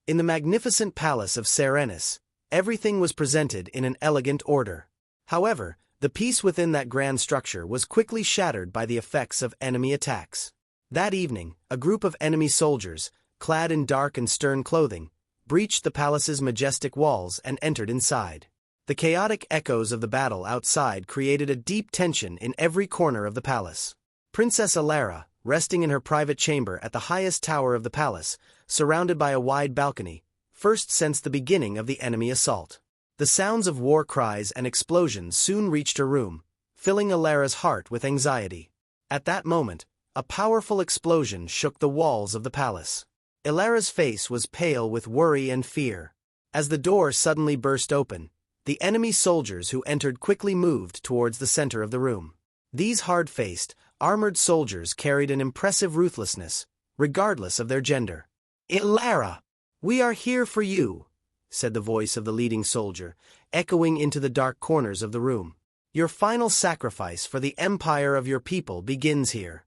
In the magnificent palace of Serenus, everything was presented in an elegant order. However, the peace within that grand structure was quickly shattered by the effects of enemy attacks. That evening, a group of enemy soldiers, clad in dark and stern clothing, breached the palace's majestic walls and entered inside. The chaotic echoes of the battle outside created a deep tension in every corner of the palace. Princess Alara, resting in her private chamber at the highest tower of the palace, surrounded by a wide balcony, first sensed the beginning of the enemy assault. The sounds of war cries and explosions soon reached her room, filling Alara's heart with anxiety. At that moment, a powerful explosion shook the walls of the palace. Alara's face was pale with worry and fear. As the door suddenly burst open, the enemy soldiers who entered quickly moved towards the center of the room. These hard-faced, armored soldiers carried an impressive ruthlessness, regardless of their gender. "Alara, we are here for you," said the voice of the leading soldier, echoing into the dark corners of the room. "Your final sacrifice for the empire of your people begins here."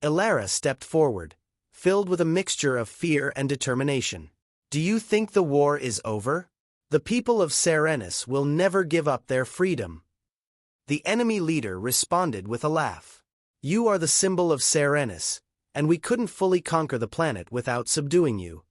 Alara stepped forward, filled with a mixture of fear and determination. "Do you think the war is over? The people of Serenus will never give up their freedom." The enemy leader responded with a laugh. "You are the symbol of Serenus, and we couldn't fully conquer the planet without subduing you."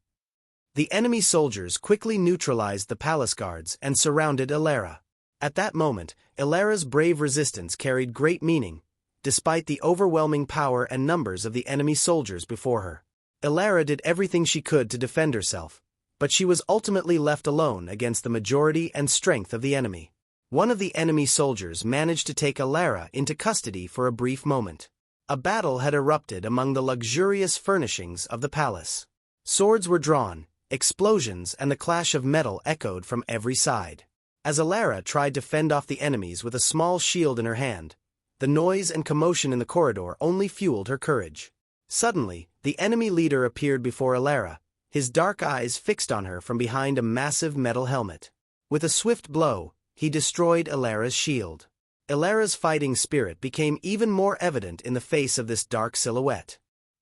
The enemy soldiers quickly neutralized the palace guards and surrounded Alara. At that moment, Alara's brave resistance carried great meaning, despite the overwhelming power and numbers of the enemy soldiers before her. Alara did everything she could to defend herself, but she was ultimately left alone against the majority and strength of the enemy. One of the enemy soldiers managed to take Alara into custody for a brief moment. A battle had erupted among the luxurious furnishings of the palace. Swords were drawn, explosions and the clash of metal echoed from every side. As Alara tried to fend off the enemies with a small shield in her hand, the noise and commotion in the corridor only fueled her courage. Suddenly, the enemy leader appeared before Alara, his dark eyes fixed on her from behind a massive metal helmet. With a swift blow, he destroyed Alara's shield. Alara's fighting spirit became even more evident in the face of this dark silhouette.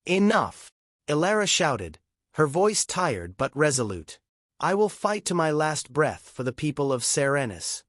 "Enough!" Alara shouted, her voice tired but resolute. "I will fight to my last breath for the people of Serenus."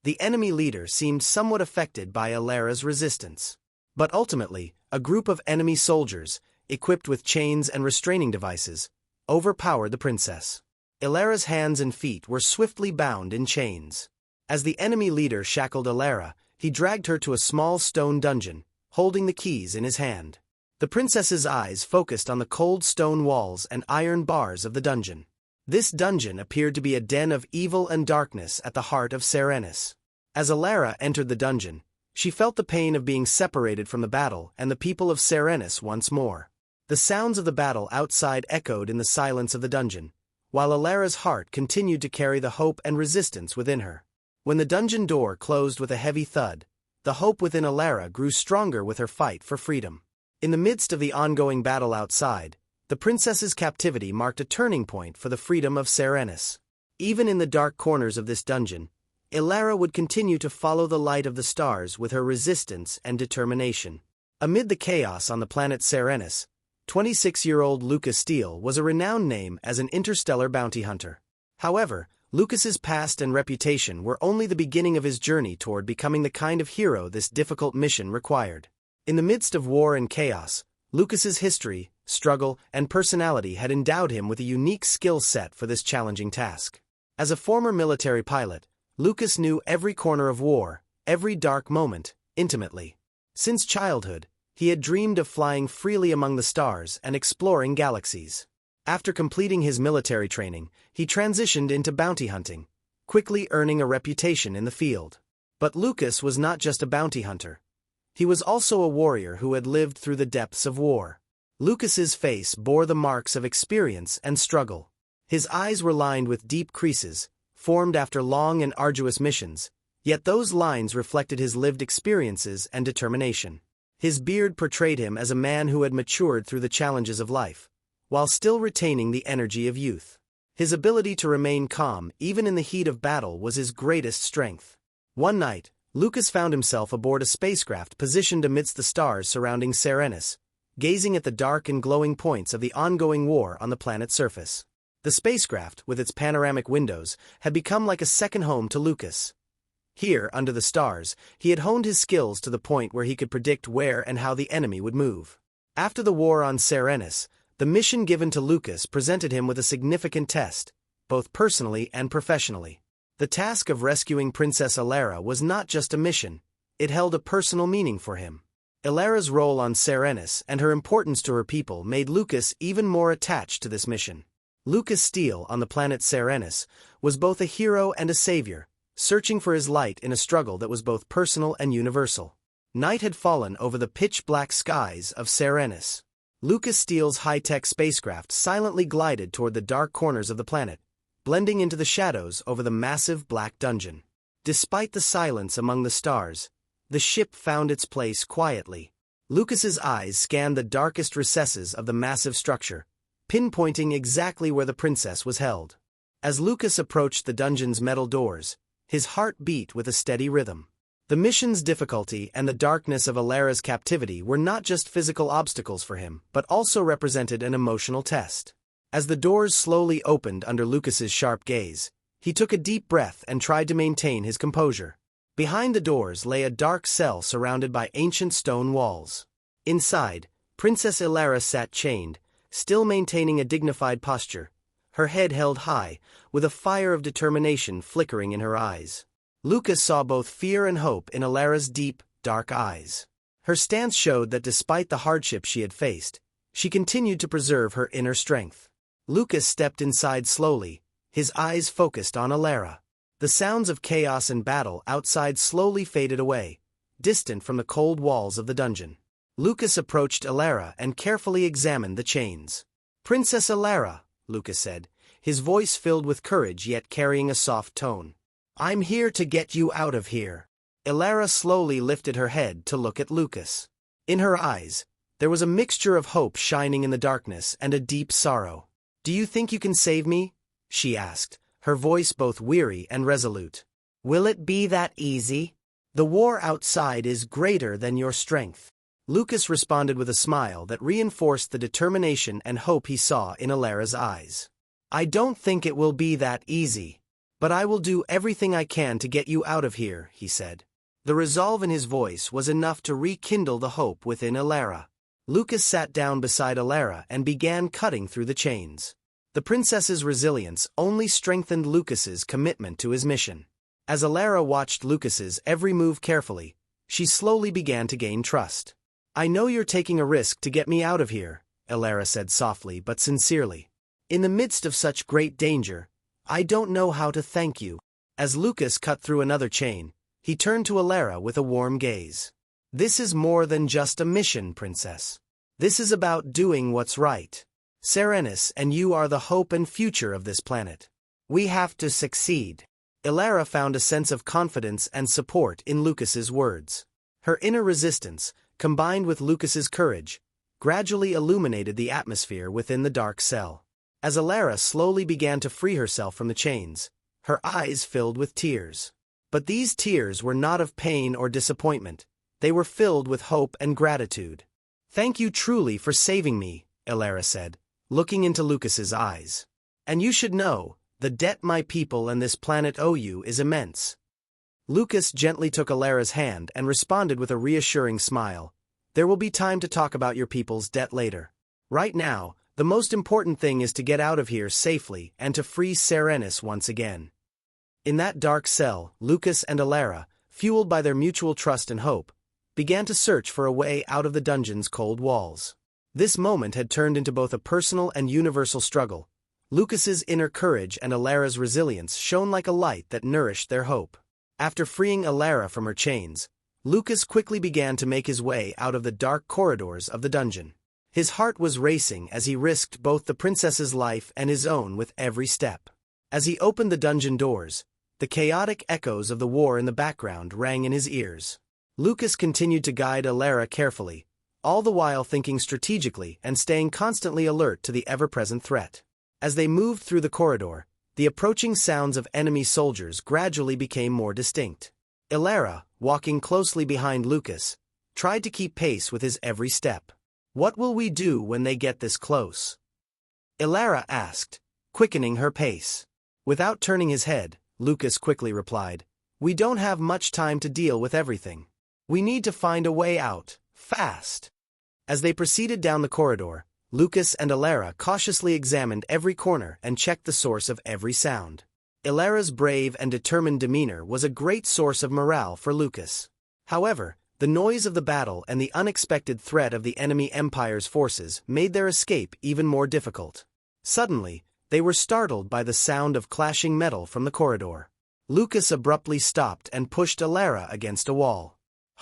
The enemy leader seemed somewhat affected by Alara's resistance. But ultimately, a group of enemy soldiers, equipped with chains and restraining devices, overpowered the princess. Alara's hands and feet were swiftly bound in chains. As the enemy leader shackled Alara, he dragged her to a small stone dungeon, holding the keys in his hand. The princess's eyes focused on the cold stone walls and iron bars of the dungeon. This dungeon appeared to be a den of evil and darkness at the heart of Serenus. As Alara entered the dungeon, she felt the pain of being separated from the battle and the people of Serenus once more. The sounds of the battle outside echoed in the silence of the dungeon, while Alara's heart continued to carry the hope and resistance within her. When the dungeon door closed with a heavy thud, the hope within Alara grew stronger with her fight for freedom. In the midst of the ongoing battle outside, the princess's captivity marked a turning point for the freedom of Serenus. Even in the dark corners of this dungeon, Alara would continue to follow the light of the stars with her resistance and determination. Amid the chaos on the planet Serenus, 26-year-old Lucas Steele was a renowned name as an interstellar bounty hunter. However, Lucas's past and reputation were only the beginning of his journey toward becoming the kind of hero this difficult mission required. In the midst of war and chaos, Lucas's history, struggle, and personality had endowed him with a unique skill set for this challenging task. As a former military pilot, Lucas knew every corner of war, every dark moment, intimately. Since childhood, he had dreamed of flying freely among the stars and exploring galaxies. After completing his military training, he transitioned into bounty hunting, quickly earning a reputation in the field. But Lucas was not just a bounty hunter. He was also a warrior who had lived through the depths of war. Lucas's face bore the marks of experience and struggle. His eyes were lined with deep creases, formed after long and arduous missions, yet those lines reflected his lived experiences and determination. His beard portrayed him as a man who had matured through the challenges of life, while still retaining the energy of youth. His ability to remain calm even in the heat of battle was his greatest strength. One night, Lucas found himself aboard a spacecraft positioned amidst the stars surrounding Serenus, gazing at the dark and glowing points of the ongoing war on the planet's surface. The spacecraft, with its panoramic windows, had become like a second home to Lucas. Here, under the stars, he had honed his skills to the point where he could predict where and how the enemy would move. After the war on Serenus, the mission given to Lucas presented him with a significant test, both personally and professionally. The task of rescuing Princess Elara was not just a mission, it held a personal meaning for him. Elara's role on Serenus and her importance to her people made Lucas even more attached to this mission. Lucas Steele, on the planet Serenus, was both a hero and a savior, searching for his light in a struggle that was both personal and universal. Night had fallen over the pitch-black skies of Serenus. Lucas Steele's high-tech spacecraft silently glided toward the dark corners of the planet, blending into the shadows over the massive black dungeon. Despite the silence among the stars, the ship found its place quietly. Lucas's eyes scanned the darkest recesses of the massive structure, pinpointing exactly where the princess was held. As Lucas approached the dungeon's metal doors, his heart beat with a steady rhythm. The mission's difficulty and the darkness of Elara's captivity were not just physical obstacles for him, but also represented an emotional test. As the doors slowly opened under Lucas's sharp gaze, he took a deep breath and tried to maintain his composure. Behind the doors lay a dark cell surrounded by ancient stone walls. Inside, Princess Elara sat chained, still maintaining a dignified posture, her head held high, with a fire of determination flickering in her eyes. Lucas saw both fear and hope in Elara's deep, dark eyes. Her stance showed that despite the hardship she had faced, she continued to preserve her inner strength. Lucas stepped inside slowly, his eyes focused on Elara. The sounds of chaos and battle outside slowly faded away, distant from the cold walls of the dungeon. Lucas approached Elara and carefully examined the chains. "Princess Elara," Lucas said, his voice filled with courage yet carrying a soft tone. "I'm here to get you out of here." Elara slowly lifted her head to look at Lucas. In her eyes, there was a mixture of hope shining in the darkness and a deep sorrow. "Do you think you can save me?" she asked, her voice both weary and resolute. "Will it be that easy? The war outside is greater than your strength." Lucas responded with a smile that reinforced the determination and hope he saw in Elara's eyes. "I don't think it will be that easy, but I will do everything I can to get you out of here," he said. The resolve in his voice was enough to rekindle the hope within Elara. Lucas sat down beside Elara and began cutting through the chains. The princess's resilience only strengthened Lucas's commitment to his mission. As Elara watched Lucas's every move carefully, she slowly began to gain trust. "I know you're taking a risk to get me out of here," Elara said softly but sincerely. "In the midst of such great danger, I don't know how to thank you." As Lucas cut through another chain, he turned to Elara with a warm gaze. "This is more than just a mission, princess. This is about doing what's right. Serenus and you are the hope and future of this planet. We have to succeed." Elara found a sense of confidence and support in Lucas's words. Her inner resistance, combined with Lucas's courage, gradually illuminated the atmosphere within the dark cell. As Elara slowly began to free herself from the chains, her eyes filled with tears. But these tears were not of pain or disappointment, they were filled with hope and gratitude. "Thank you truly for saving me," Elara said, looking into Lucas's eyes. "And you should know, the debt my people and this planet owe you is immense." Lucas gently took Elara's hand and responded with a reassuring smile. "There will be time to talk about your people's debt later. Right now, the most important thing is to get out of here safely and to free Serenus once again." In that dark cell, Lucas and Elara, fueled by their mutual trust and hope, began to search for a way out of the dungeon's cold walls. This moment had turned into both a personal and universal struggle. Lucas's inner courage and Elara's resilience shone like a light that nourished their hope. After freeing Elara from her chains, Lucas quickly began to make his way out of the dark corridors of the dungeon. His heart was racing as he risked both the princess's life and his own with every step. As he opened the dungeon doors, the chaotic echoes of the war in the background rang in his ears. Lucas continued to guide Elara carefully, all the while thinking strategically and staying constantly alert to the ever-present threat. As they moved through the corridor, the approaching sounds of enemy soldiers gradually became more distinct. Elara, walking closely behind Lucas, tried to keep pace with his every step. "What will we do when they get this close?" Elara asked, quickening her pace. Without turning his head, Lucas quickly replied, "We don't have much time to deal with everything. We need to find a way out, fast." As they proceeded down the corridor, Lucas and Elara cautiously examined every corner and checked the source of every sound. Elara's brave and determined demeanor was a great source of morale for Lucas. However, the noise of the battle and the unexpected threat of the enemy empire's forces made their escape even more difficult. Suddenly, they were startled by the sound of clashing metal from the corridor. Lucas abruptly stopped and pushed Elara against a wall.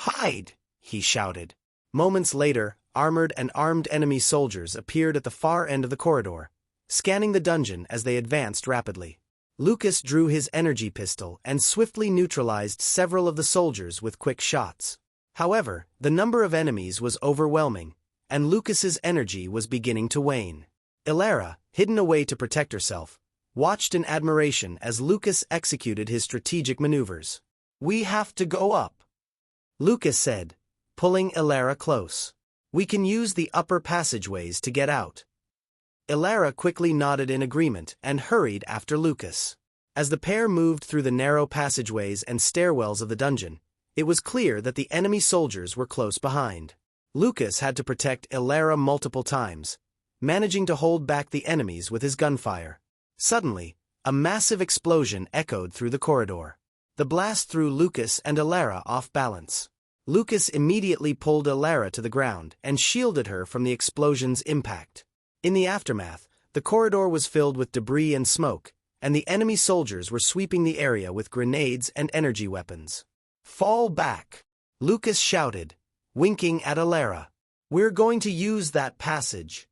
"Hide!" he shouted. Moments later, armored and armed enemy soldiers appeared at the far end of the corridor, scanning the dungeon as they advanced rapidly. Lucas drew his energy pistol and swiftly neutralized several of the soldiers with quick shots. However, the number of enemies was overwhelming, and Lucas's energy was beginning to wane. Elara, hidden away to protect herself, watched in admiration as Lucas executed his strategic maneuvers. "We have to go up," Lucas said, pulling Elara close. "We can use the upper passageways to get out." Elara quickly nodded in agreement and hurried after Lucas. As the pair moved through the narrow passageways and stairwells of the dungeon, it was clear that the enemy soldiers were close behind. Lucas had to protect Elara multiple times, managing to hold back the enemies with his gunfire. Suddenly, a massive explosion echoed through the corridor. The blast threw Lucas and Elara off balance. Lucas immediately pulled Elara to the ground and shielded her from the explosion's impact. In the aftermath, the corridor was filled with debris and smoke, and the enemy soldiers were sweeping the area with grenades and energy weapons. "Fall back!" Lucas shouted, winking at Elara. "We're going to use that passage."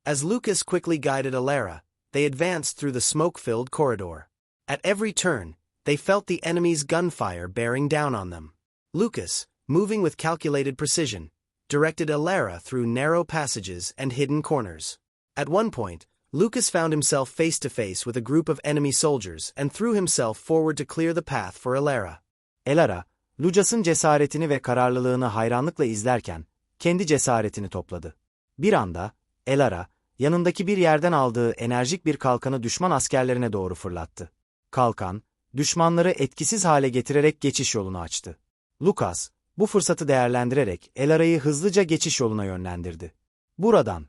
As Lucas quickly guided Elara, they advanced through the smoke-filled corridor. At every turn, they felt the enemy's gunfire bearing down on them. Lucas, moving with calculated precision, directed Elara through narrow passages and hidden corners. At one point, Lucas found himself face to face with a group of enemy soldiers and threw himself forward to clear the path for Elara. Elara, Lucas'ın cesaretini ve kararlılığını hayranlıkla izlerken, kendi cesaretini topladı. Bir anda, Elara, yanındaki bir yerden aldığı enerjik bir kalkanı düşman askerlerine doğru fırlattı. Kalkan, düşmanları etkisiz hale getirerek geçiş yolunu açtı. Lucas, bu fırsatı değerlendirerek Elara'yı hızlıca geçiş yoluna yönlendirdi. "Buradan,"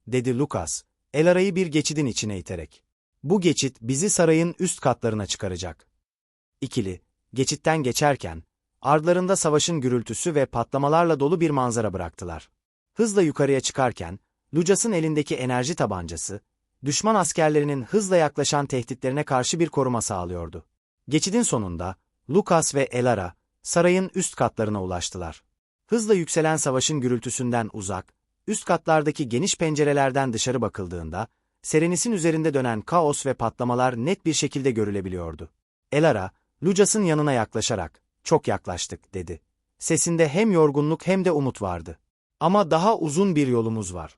dedi Lucas, Elara'yı bir geçidin içine iterek. "Bu geçit bizi sarayın üst katlarına çıkaracak." İkili, geçitten geçerken, ardlarında savaşın gürültüsü ve patlamalarla dolu bir manzara bıraktılar. Hızla yukarıya çıkarken, Lucas'ın elindeki enerji tabancası, düşman askerlerinin hızla yaklaşan tehditlerine karşı bir koruma sağlıyordu. Geçidin sonunda, Lucas ve Elara, sarayın üst katlarına ulaştılar. Hızla yükselen savaşın gürültüsünden uzak, üst katlardaki geniş pencerelerden dışarı bakıldığında, Serenis'in üzerinde dönen kaos ve patlamalar net bir şekilde görülebiliyordu. Elara, Lucas'ın yanına yaklaşarak, "Çok yaklaştık," dedi. Sesinde hem yorgunluk hem de umut vardı. "Ama daha uzun bir yolumuz var."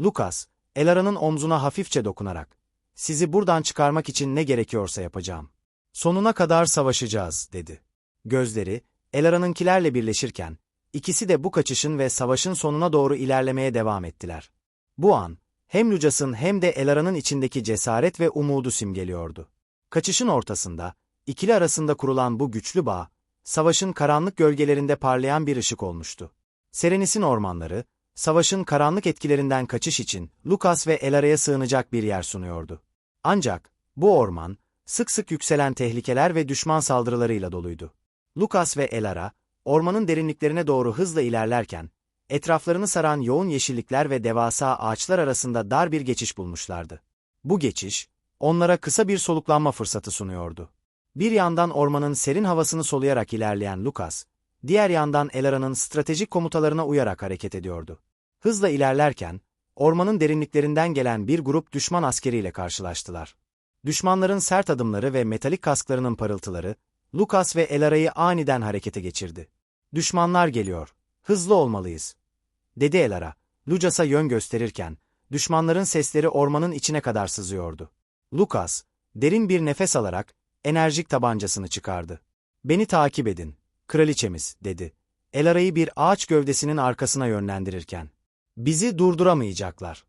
Lucas, Elara'nın omzuna hafifçe dokunarak, "Sizi buradan çıkarmak için ne gerekiyorsa yapacağım. Sonuna kadar savaşacağız," dedi. Gözleri, Elara'nınkilerle birleşirken, ikisi de bu kaçışın ve savaşın sonuna doğru ilerlemeye devam ettiler. Bu an, hem Lucas'ın hem de Elara'nın içindeki cesaret ve umudu simgeliyordu. Kaçışın ortasında, ikili arasında kurulan bu güçlü bağ, savaşın karanlık gölgelerinde parlayan bir ışık olmuştu. Serenis'in ormanları, savaşın karanlık etkilerinden kaçış için Lucas ve Elara'ya sığınacak bir yer sunuyordu. Ancak, bu orman, sık sık yükselen tehlikeler ve düşman saldırılarıyla doluydu. Lucas ve Elara, ormanın derinliklerine doğru hızla ilerlerken, etraflarını saran yoğun yeşillikler ve devasa ağaçlar arasında dar bir geçiş bulmuşlardı. Bu geçiş, onlara kısa bir soluklanma fırsatı sunuyordu. Bir yandan ormanın serin havasını soluyarak ilerleyen Lucas, diğer yandan Elara'nın stratejik komutalarına uyarak hareket ediyordu. Hızla ilerlerken, ormanın derinliklerinden gelen bir grup düşman askeriyle karşılaştılar. Düşmanların sert adımları ve metalik kasklarının parıltıları, Lucas ve Elara'yı aniden harekete geçirdi. "Düşmanlar geliyor, hızlı olmalıyız," dedi Elara, Lucas'a yön gösterirken, düşmanların sesleri ormanın içine kadar sızıyordu. Lucas, derin bir nefes alarak, enerjik tabancasını çıkardı. "Beni takip edin, kraliçemiz," dedi. Elara'yı bir ağaç gövdesinin arkasına yönlendirirken. "Bizi durduramayacaklar."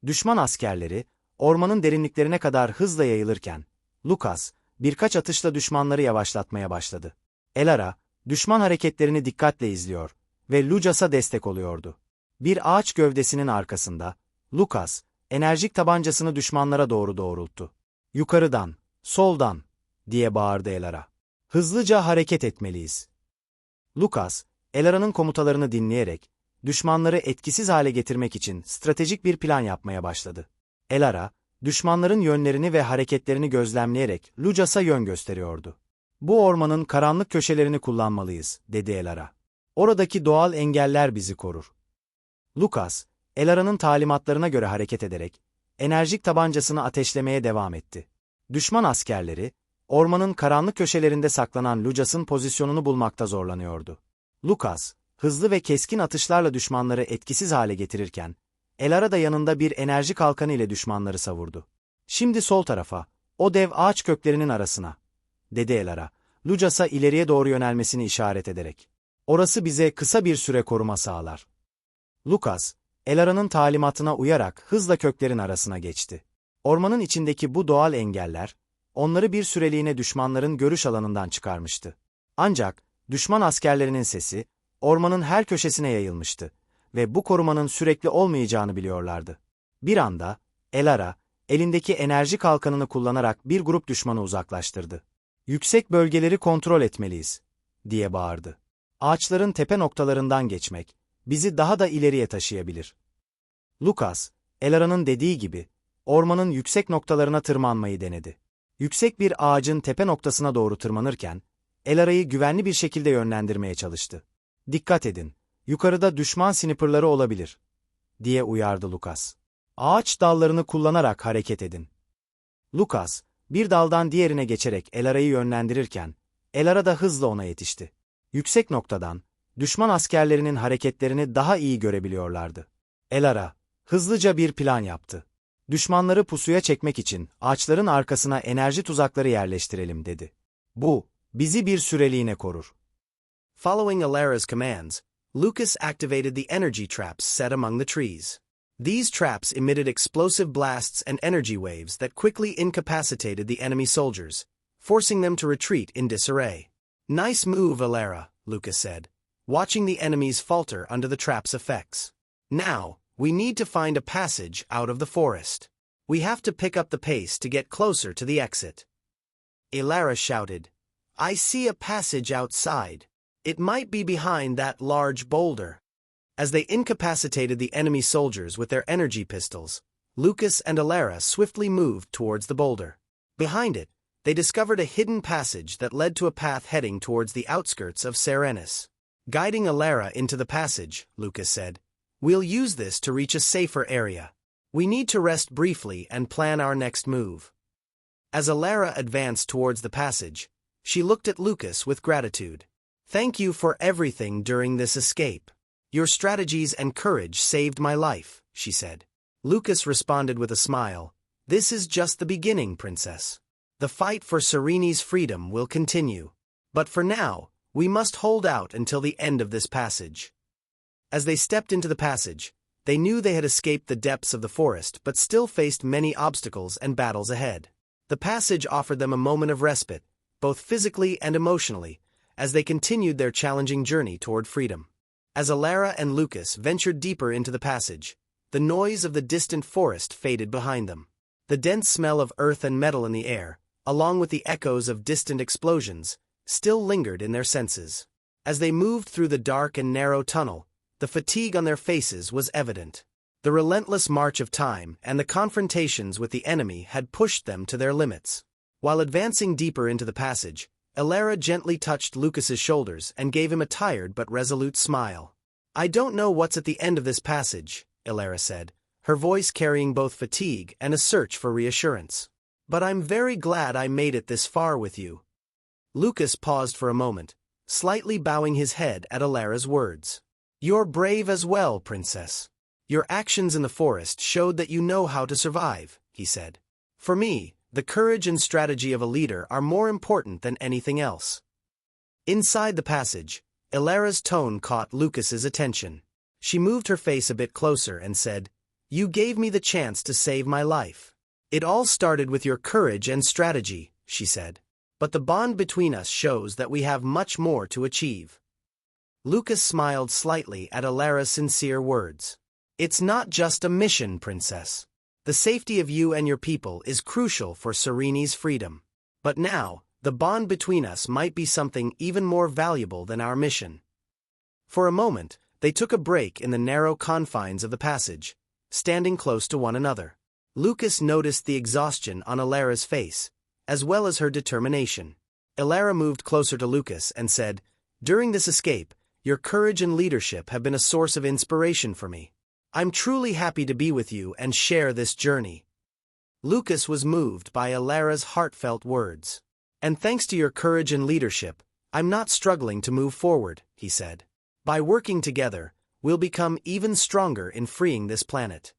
Düşman askerleri, ormanın derinliklerine kadar hızla yayılırken, Lucas, birkaç atışla düşmanları yavaşlatmaya başladı. Elara, düşman hareketlerini dikkatle izliyor ve Lucas'a destek oluyordu. Bir ağaç gövdesinin arkasında, Lucas, enerjik tabancasını düşmanlara doğru doğrulttu. "Yukarıdan, soldan," diye bağırdı Elara. "Hızlıca hareket etmeliyiz." Lucas, Elara'nın komutalarını dinleyerek, düşmanları etkisiz hale getirmek için stratejik bir plan yapmaya başladı. Elara, düşmanların yönlerini ve hareketlerini gözlemleyerek Lucas'a yön gösteriyordu. "Bu ormanın karanlık köşelerini kullanmalıyız," dedi Elara. "Oradaki doğal engeller bizi korur." Lucas, Elara'nın talimatlarına göre hareket ederek, enerjik tabancasını ateşlemeye devam etti. Düşman askerleri, ormanın karanlık köşelerinde saklanan Lucas'ın pozisyonunu bulmakta zorlanıyordu. Lucas, hızlı ve keskin atışlarla düşmanları etkisiz hale getirirken, Elara da yanında bir enerji kalkanı ile düşmanları savurdu. "Şimdi sol tarafa, o dev ağaç köklerinin arasına," dedi Elara, Lucas'a ileriye doğru yönelmesini işaret ederek. "Orası bize kısa bir süre koruma sağlar." Lucas, Elara'nın talimatına uyarak hızla köklerin arasına geçti. Ormanın içindeki bu doğal engeller, onları bir süreliğine düşmanların görüş alanından çıkarmıştı. Ancak, düşman askerlerinin sesi, ormanın her köşesine yayılmıştı ve bu korumanın sürekli olmayacağını biliyorlardı. Bir anda, Elara, elindeki enerji kalkanını kullanarak bir grup düşmanı uzaklaştırdı. "Yüksek bölgeleri kontrol etmeliyiz," diye bağırdı. "Ağaçların tepe noktalarından geçmek, bizi daha da ileriye taşıyabilir." Lucas, Elara'nın dediği gibi, ormanın yüksek noktalarına tırmanmayı denedi. Yüksek bir ağacın tepe noktasına doğru tırmanırken, Elara'yı güvenli bir şekilde yönlendirmeye çalıştı. "Dikkat edin, yukarıda düşman sniperları olabilir," diye uyardı Lucas. "Ağaç dallarını kullanarak hareket edin." Lucas, bir daldan diğerine geçerek Elara'yı yönlendirirken, Elara da hızla ona yetişti. Yüksek noktadan, düşman askerlerinin hareketlerini daha iyi görebiliyorlardı. Elara, hızlıca bir plan yaptı. "Düşmanları pusuya çekmek için ağaçların arkasına enerji tuzakları yerleştirelim," dedi. "Bu, bizi bir süreliğine korur." Following Elara's commands, Lucas activated the energy traps set among the trees. These traps emitted explosive blasts and energy waves that quickly incapacitated the enemy soldiers, forcing them to retreat in disarray. "Nice move, Elara," Lucas said, watching the enemies falter under the trap's effects. "Now, we need to find a passage out of the forest. We have to pick up the pace to get closer to the exit." Elara shouted, "I see a passage outside. It might be behind that large boulder." As they incapacitated the enemy soldiers with their energy pistols, Lucas and Elara swiftly moved towards the boulder. Behind it, they discovered a hidden passage that led to a path heading towards the outskirts of Serenis. Guiding Elara into the passage, Lucas said, "We'll use this to reach a safer area. We need to rest briefly and plan our next move." As Elara advanced towards the passage, she looked at Lucas with gratitude. "Thank you for everything during this escape. Your strategies and courage saved my life," she said. Lucas responded with a smile, "This is just the beginning, Princess. The fight for Sereni's freedom will continue. But for now, we must hold out until the end of this passage." As they stepped into the passage, they knew they had escaped the depths of the forest but still faced many obstacles and battles ahead. The passage offered them a moment of respite, both physically and emotionally, as they continued their challenging journey toward freedom. As Elara and Lucas ventured deeper into the passage, the noise of the distant forest faded behind them. The dense smell of earth and metal in the air, along with the echoes of distant explosions, still lingered in their senses. As they moved through the dark and narrow tunnel, the fatigue on their faces was evident. The relentless march of time and the confrontations with the enemy had pushed them to their limits. While advancing deeper into the passage, Elara gently touched Lucas's shoulders and gave him a tired but resolute smile. "I don't know what's at the end of this passage," Elara said, her voice carrying both fatigue and a search for reassurance. "But I'm very glad I made it this far with you." Lucas paused for a moment, slightly bowing his head at Elara's words. "You're brave as well, Princess. Your actions in the forest showed that you know how to survive," he said. "For me, the courage and strategy of a leader are more important than anything else." Inside the passage, Elara's tone caught Lucas's attention. She moved her face a bit closer and said, "You gave me the chance to save my life. It all started with your courage and strategy, she said. But the bond between us shows that we have much more to achieve. Lucas smiled slightly at Alara's sincere words. It's not just a mission, Princess. The safety of you and your people is crucial for Serene's freedom. But now, the bond between us might be something even more valuable than our mission. For a moment, they took a break in the narrow confines of the passage, standing close to one another. Lucas noticed the exhaustion on Alara's face, as well as her determination. Alara moved closer to Lucas and said, "During this escape, your courage and leadership have been a source of inspiration for me. I'm truly happy to be with you and share this journey." Lucas was moved by Alara's heartfelt words. "And thanks to your courage and leadership, I'm not struggling to move forward," he said. "By working together, we'll become even stronger in freeing this planet."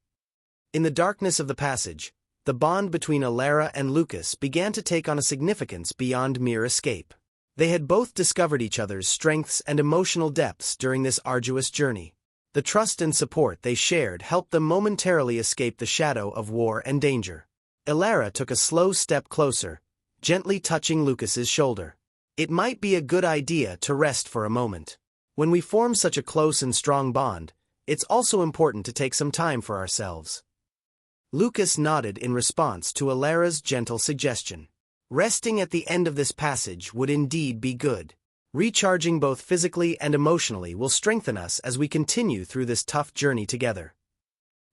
In the darkness of the passage, the bond between Alara and Lucas began to take on a significance beyond mere escape. They had both discovered each other's strengths and emotional depths during this arduous journey. The trust and support they shared helped them momentarily escape the shadow of war and danger. Alara took a slow step closer, gently touching Lucas's shoulder. "It might be a good idea to rest for a moment. When we form such a close and strong bond, it's also important to take some time for ourselves." Lucas nodded in response to Alara's gentle suggestion. Resting at the end of this passage would indeed be good. Recharging both physically and emotionally will strengthen us as we continue through this tough journey together.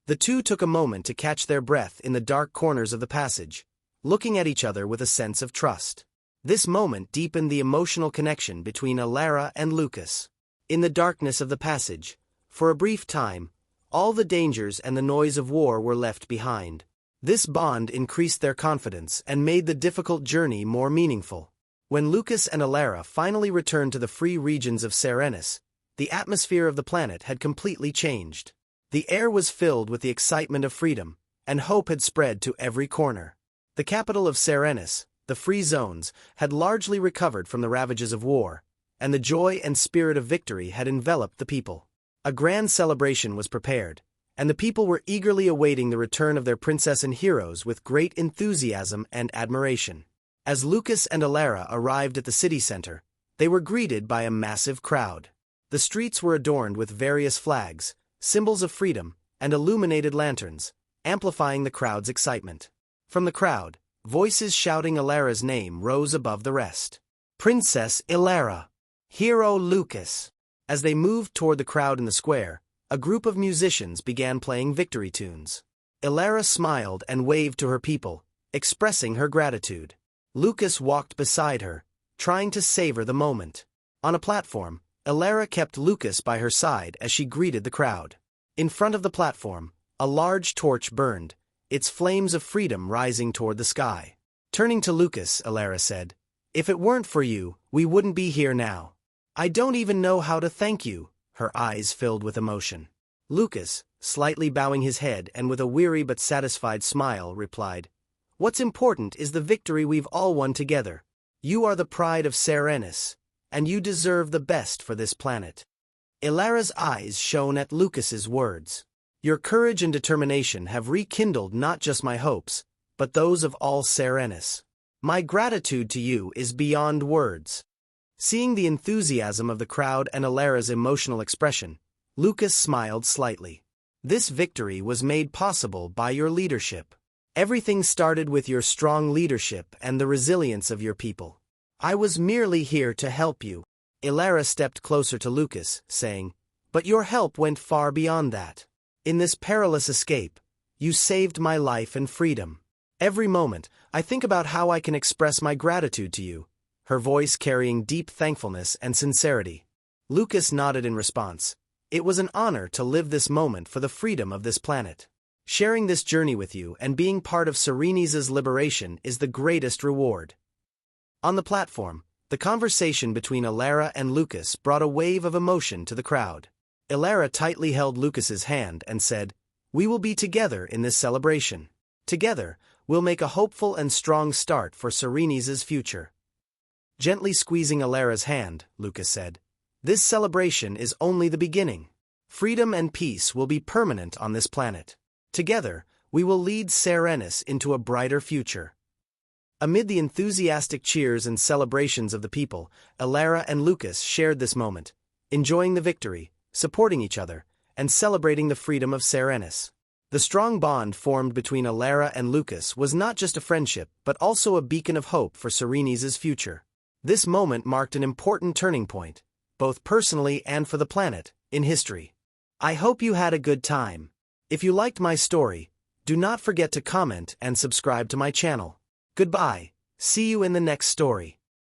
The two took a moment to catch their breath in the dark corners of the passage, looking at each other with a sense of trust. This moment deepened the emotional connection between Alara and Lucas. In the darkness of the passage, for a brief time, all the dangers and the noise of war were left behind. This bond increased their confidence and made the difficult journey more meaningful. When Lucas and Alara finally returned to the free regions of Serenis, the atmosphere of the planet had completely changed. The air was filled with the excitement of freedom, and hope had spread to every corner. The capital of Serenis, the Free Zones, had largely recovered from the ravages of war, and the joy and spirit of victory had enveloped the people. A grand celebration was prepared, and the people were eagerly awaiting the return of their princess and heroes with great enthusiasm and admiration. As Lucas and Alara arrived at the city center, they were greeted by a massive crowd. The streets were adorned with various flags, symbols of freedom, and illuminated lanterns, amplifying the crowd's excitement. From the crowd, voices shouting Alara's name rose above the rest. "Princess Alara! Hero Lucas!" As they moved toward the crowd in the square, a group of musicians began playing victory tunes. Alara smiled and waved to her people, expressing her gratitude. Lucas walked beside her, trying to savor the moment. On a platform, Alara kept Lucas by her side as she greeted the crowd. In front of the platform, a large torch burned, its flames of freedom rising toward the sky. Turning to Lucas, Alara said, "If it weren't for you, we wouldn't be here now. I don't even know how to thank you," her eyes filled with emotion. Lucas, slightly bowing his head and with a weary but satisfied smile, replied, "What's important is the victory we've all won together. You are the pride of Serenis, and you deserve the best for this planet." Alara's eyes shone at Lucas's words. "Your courage and determination have rekindled not just my hopes, but those of all Serenis. My gratitude to you is beyond words." Seeing the enthusiasm of the crowd and Alara's emotional expression, Lucas smiled slightly. "This victory was made possible by your leadership. Everything started with your strong leadership and the resilience of your people. I was merely here to help you." Alara stepped closer to Lucas, saying, "But your help went far beyond that. In this perilous escape, you saved my life and freedom. Every moment, I think about how I can express my gratitude to you," her voice carrying deep thankfulness and sincerity. Lucas nodded in response. "It was an honor to live this moment for the freedom of this planet. Sharing this journey with you and being part of Serenes' liberation is the greatest reward." On the platform, the conversation between Alara and Lucas brought a wave of emotion to the crowd. Alara tightly held Lucas's hand and said, "We will be together in this celebration. Together, we'll make a hopeful and strong start for Serenes' future." Gently squeezing Alara's hand, Lucas said, "This celebration is only the beginning. Freedom and peace will be permanent on this planet. Together, we will lead Serenus into a brighter future. Amid the enthusiastic cheers and celebrations of the people, Elara and Lucas shared this moment, enjoying the victory, supporting each other, and celebrating the freedom of Serenus. The strong bond formed between Elara and Lucas was not just a friendship but also a beacon of hope for Serenes's future. This moment marked an important turning point, both personally and for the planet, in history. I hope you had a good time. If you liked my story, do not forget to comment and subscribe to my channel. Goodbye, see you in the next story.